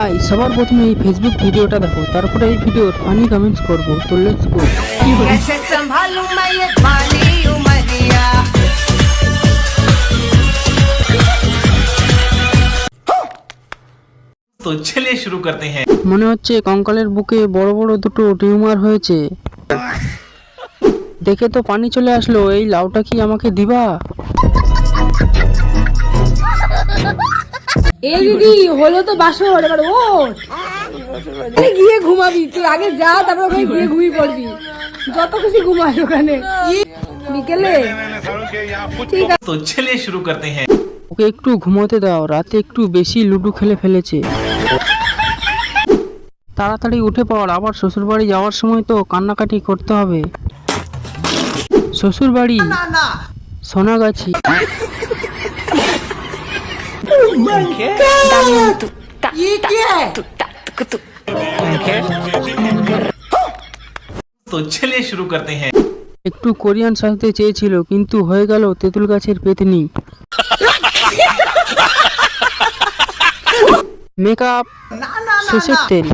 ভাই সবার প্রথমে এই ফেসবুক ভিডিওটা দেখো, তারপরে এই ভিডিওর ফানি কমেন্টস করবো। তো লেটস গো। कैसे संभालूं मैं ये पानी उमरिया। तो चलिए शुरू करते हैं। মনে হচ্ছে কঙ্কালের বুকে বড় বড় দুটো টিউমার হয়েছে। দেখে তো পানি চলে আসলো। এই লাউটা কি আমাকে দিবা? এই দিদি হলো তো বাসর, এবার ওঠ গিয়ে ঘুমাবি। তুই আগে যা, তারপর ওখানে গিয়ে ঘুমিয়ে পড়বি। যত খুশি ঘুমাস ওখানে বিকেলে। ঠিক আছে, तो चलिए शुरू करते हैं। ওকে একটু ঘুমোতে দাও, রাতে একটু বেশি লুডো খেলে ফেলেছে। তাড়াতাড়ি উঠে পড়, আবার শ্বশুর বাড়ি যাওয়ার সময় তো কান্নাকাটি করতে হবে। শ্বশুর বাড়ি সোনাগাছি। तो चलिए शुरू करते हैं। একটু কোরিয়ান সাজতে চেয়েছিল, কিন্তু হয়ে গেল তেঁতুল গাছের পেতনি। মেকআপ, সর্ষের তেল।